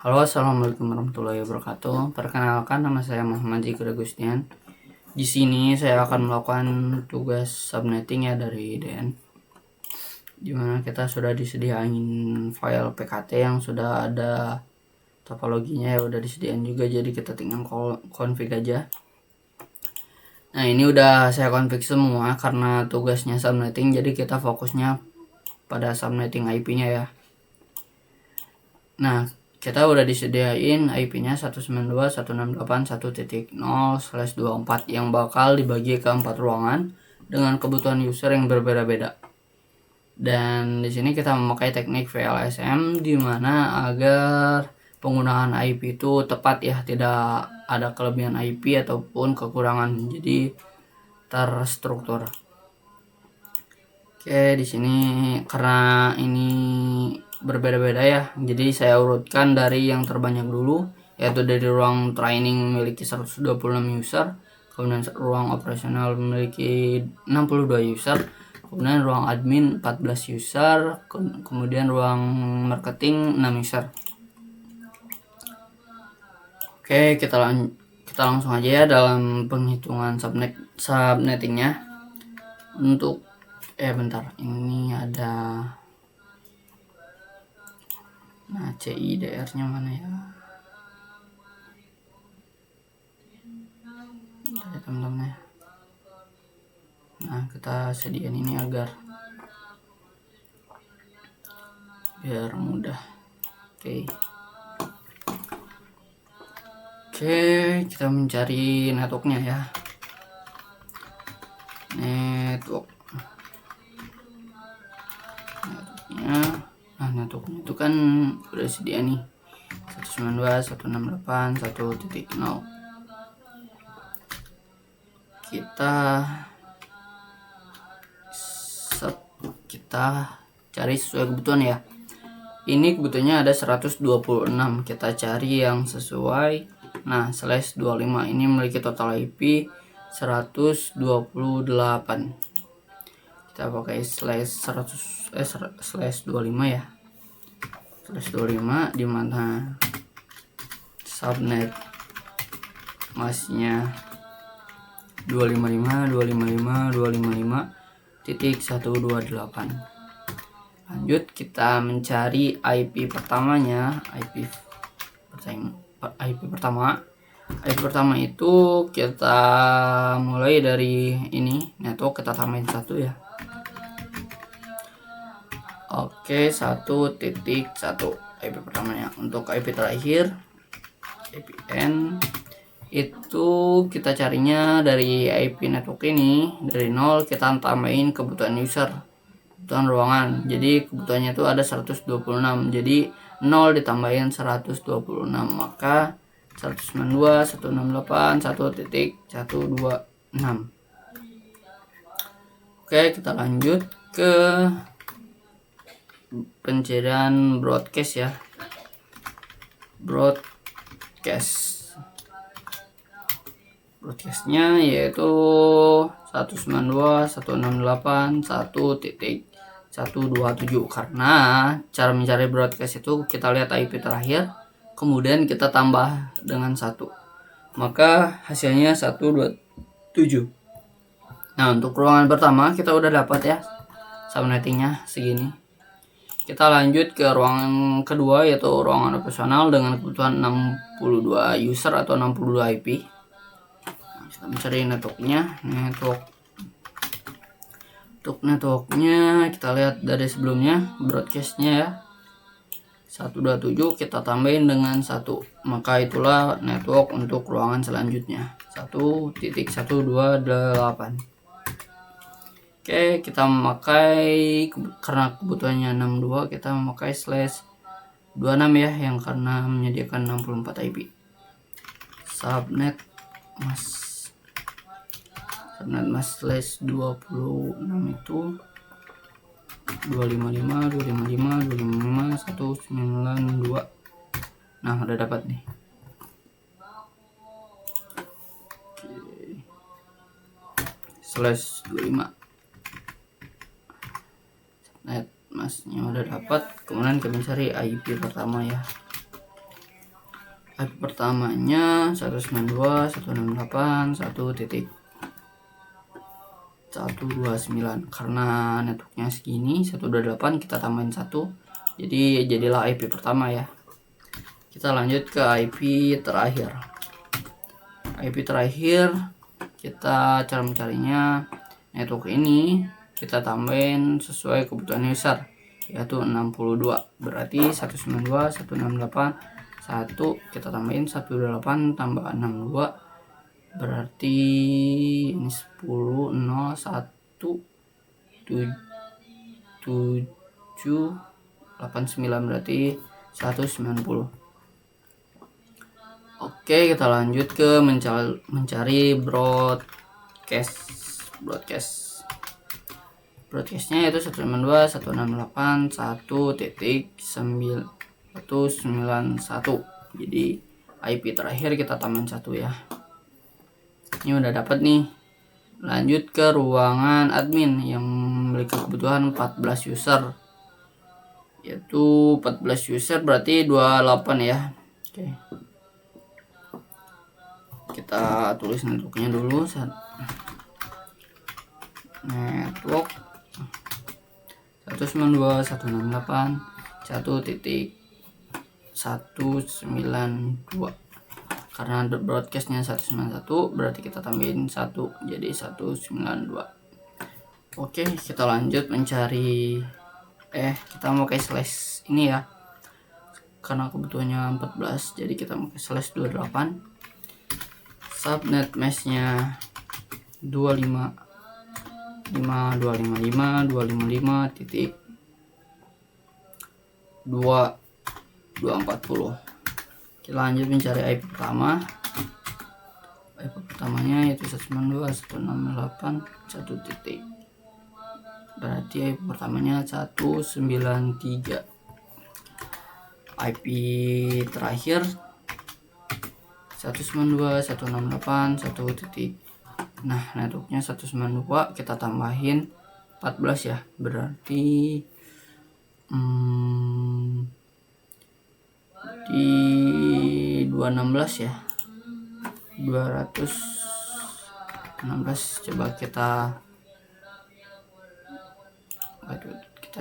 Halo, assalamualaikum warahmatullahi wabarakatuh. Perkenalkan, nama saya Muhammad Zikri Agustian. Di sini saya akan melakukan tugas subnetting ya dari IDN. Dimana kita sudah disediain file PKT yang sudah ada topologinya ya, udah disediain juga, jadi kita tinggal config aja. Nah, ini udah saya config semua karena tugasnya subnetting, jadi kita fokusnya pada subnetting IP-nya ya. Nah, kita udah disediain IP-nya 192.168.1.0/24 yang bakal dibagi ke 4 ruangan dengan kebutuhan user yang berbeda-beda. Dan di sini kita memakai teknik VLSM di mana agar penggunaan IP itu tepat ya, tidak ada kelebihan IP ataupun kekurangan, jadi terstruktur. Oke, di sini karena ini berbeda-beda ya, jadi saya urutkan dari yang terbanyak dulu, yaitu dari ruang training memiliki 126 user, kemudian ruang operasional memiliki 62 user, kemudian ruang admin 14 user, kemudian ruang marketing 6 user. Oke, kita langsung aja ya dalam penghitungan subnettingnya. Untuk bentar, ini ada CIDR nya mana ya, dari teman-teman ya. Nah, kita sediain ini agar biar mudah. Oke, kita mencari networknya ya. Networknya itu kan udah sedia nih, 192.168.1.0. Kita cari sesuai kebutuhan ya. Ini kebutuhannya ada 126, kita cari yang sesuai. Nah, /25 ini memiliki total IP 128. Kita pakai /25 ya. /25 di mana subnet masnya 255.255.255.128. Lanjut, kita mencari IP pertamanya. IP pertama itu kita mulai dari ini network, kita tambahin 1 ya. Oke, 1.1 IP pertamanya. Untuk IP terakhir, IPN itu kita carinya dari IP network ini, dari 0 kita tambahin kebutuhan user, kebutuhan ruangan. Jadi kebutuhannya itu ada 126, jadi 0 ditambahin 126, maka 192.168.1.126. Oke, kita lanjut ke pencarian broadcast ya. Broadcastnya yaitu 192.168.1.127. karena cara mencari broadcast itu kita lihat IP terakhir, kemudian kita tambah dengan 1, maka hasilnya 127. Nah, untuk ruangan pertama kita udah dapat ya subnettingnya segini. Kita lanjut ke ruangan kedua, yaitu ruangan operasional dengan kebutuhan 62 user atau 62 IP. Nah, kita mencari networknya. Untuk networknya kita lihat dari sebelumnya broadcastnya ya, 127 kita tambahin dengan 1, maka itulah network untuk ruangan selanjutnya, 1.128. Oke, kita memakai, karena kebutuhannya 62, kita memakai /26 ya, yang karena menyediakan 64 IP. Subnet mas /26 itu 255.255.255.192. Nah, udah dapat nih. /25 net masnya udah dapat. Kemudian kita cari IP pertama ya. IP pertamanya 192.168.1.129. Karena networknya segini 128, kita tambahin 1, jadi jadilah IP pertama ya. Kita lanjut ke IP terakhir. IP terakhir, kita cara mencarinya network ini kita tambahin sesuai kebutuhan user, yaitu 62. Berarti 192.168.1 kita tambahin 18 tambah 62, berarti ini 10 0 1 7 8 9, berarti 190. Oke, kita lanjut ke mencari broadcastnya yaitu 192.168.1.191. jadi IP terakhir kita tambahin 1 ya. Ini udah dapat nih. Lanjut ke ruangan admin yang memiliki kebutuhan 14 user, yaitu 14 user berarti 28 ya. Oke, kita tulis networknya dulu. Network 192.168.1.192. Karena broadcastnya 191, berarti kita tambahin 1 jadi 192. Oke, kita lanjut mencari kita mau pakai slash ini ya, karena kebutuhannya 14, jadi kita pakai slash 28. Subnet meshnya 255.255.240. Kita lanjut mencari IP pertama. IP pertamanya yaitu 192.168.1. berarti IP pertamanya 193. IP terakhir 192.168.1. Nah, networknya 192, kita tambahin 14 ya, berarti di 216 ya, 216. Coba kita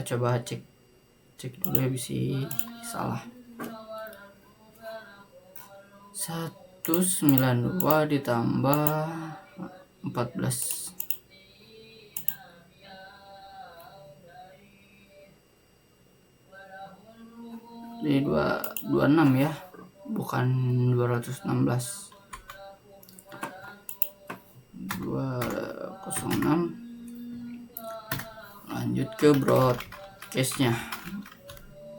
coba cek dulu ya, bisa salah. 192 ditambah 14, jadi 226 ya, bukan 216. 206. Lanjut ke broadcastnya.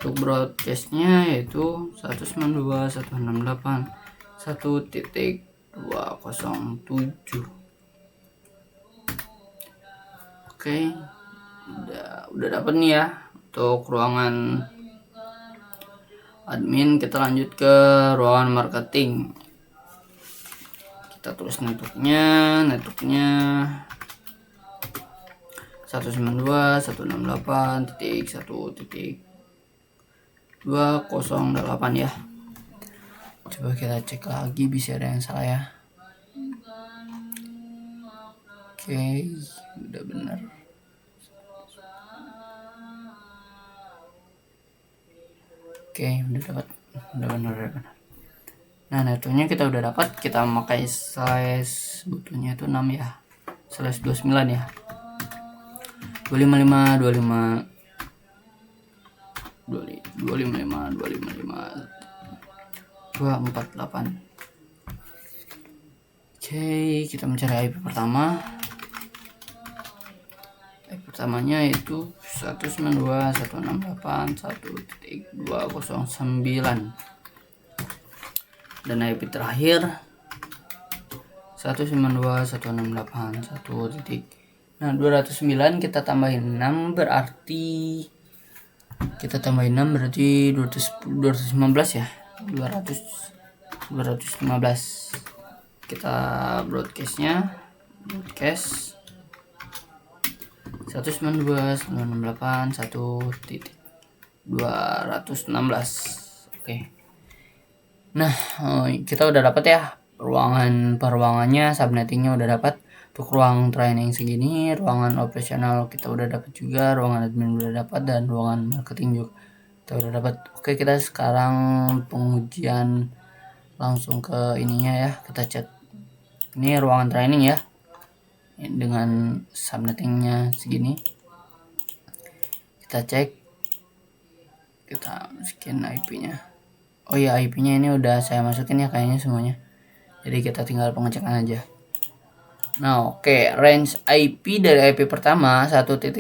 Untuk broadcastnya yaitu 192.168.1.207. Oke, udah dapat nih ya untuk ruangan admin. Kita lanjut ke ruangan marketing. Kita tulis networknya 192.168.1.208 ya. Coba kita cek lagi, bisa ada yang salah ya. Oke, udah benar. Oke, udah benar. Nah, networknya kita udah dapat. Kita pakai slash, butuhnya itu 6 ya, slash 29 ya, 248. Oke, kita mencari IP pertama. IP pertamanya itu 192.168.1.209. dan IP terakhir 192.168.1. Nah, 209 kita tambahin 6, berarti 215 ya. 215. Kita broadcast 192.168.1.216. Oke, Nah, kita udah dapat ya per ruangannya, subnettingnya udah dapat. Untuk ruang training segini, ruangan operasional kita udah dapat juga, ruangan admin udah dapat, dan ruangan marketing juga kita udah dapat. Oke, kita sekarang pengujian langsung ke ininya ya, kita chat. Ini ruangan training ya, dengan subnettingnya segini. Kita cek, kita scan IP-nya. Oh ya, IP-nya ini udah saya masukin ya kayaknya semuanya, jadi kita tinggal pengecekan aja. Nah, oke, range IP dari IP pertama 1.1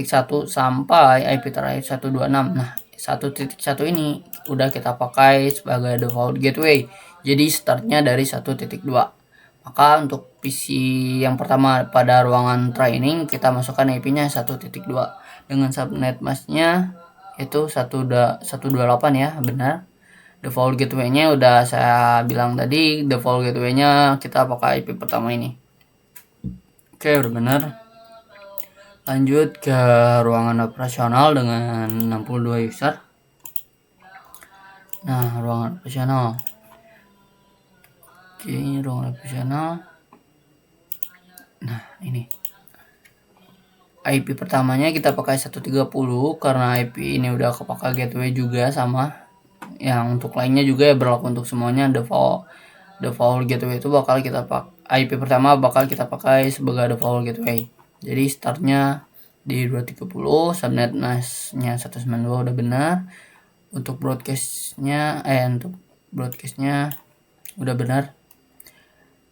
sampai IP terakhir 126. Nah, 1.1 ini udah kita pakai sebagai default gateway. Jadi startnya dari 1.2. Maka untuk PC yang pertama pada ruangan training kita masukkan IP-nya 1.2 dengan subnet masknya itu 128 ya, benar. Default gateway-nya udah saya bilang tadi, default gateway-nya kita pakai IP pertama ini. Oke, udah benar. Lanjut ke ruangan operasional dengan 62 user. Nah, ruangan operasional. Oke, ruangan operasional. Nah, ini. IP pertamanya kita pakai 130 karena IP ini udah kepakai gateway juga sama. Yang untuk lainnya juga ya berlaku untuk semuanya. Default gateway itu bakal kita pakai, IP pertama bakal kita pakai sebagai default gateway. Jadi startnya di 230, subnet NAS-nya 192 udah benar. Untuk broadcast-nya udah benar.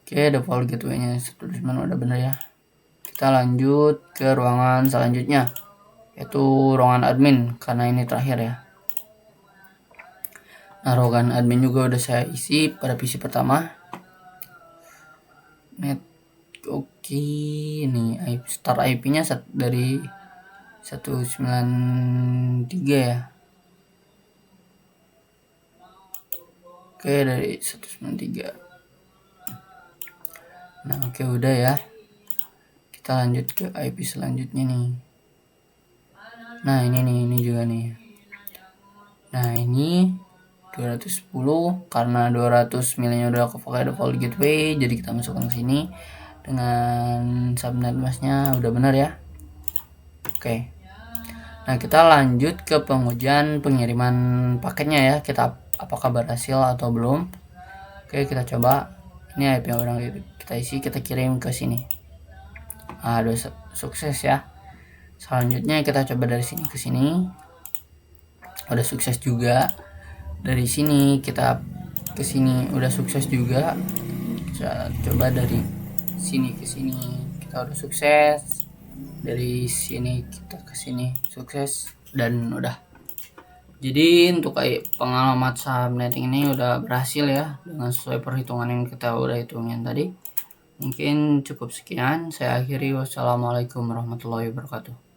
Oke, default gateway-nya 192 udah benar ya. Kita lanjut ke ruangan selanjutnya, yaitu ruangan admin karena ini terakhir ya. Nah, ruangan admin juga udah saya isi pada PC pertama. Net oke, ini start IP-nya dari 193 ya. Oke, dari 193. Nah, oke udah ya. Kita lanjut ke IP selanjutnya nih. Nah, ini juga nih. Nah, ini 210 karena 200 milnya udah kepakai default gateway, jadi kita masukkan ke sini dengan subnet masknya udah benar ya. Oke. Nah, kita lanjut ke pengujian pengiriman paketnya ya. Kita apakah berhasil atau belum. Oke, kita coba. Ini IP yang udah kita isi, kita kirim ke sini. Nah, udah sukses ya. Selanjutnya kita coba dari sini ke sini. Udah sukses juga. Dari sini kita ke sini udah sukses juga. Kita coba dari sini ke sini kita udah sukses. Dari sini kita ke sini sukses dan udah. Jadi untuk pengalaman subnetting ini udah berhasil ya dengan sesuai perhitungan yang kita udah hitungin tadi. Mungkin cukup sekian, saya akhiri. Wassalamualaikum warahmatullahi wabarakatuh.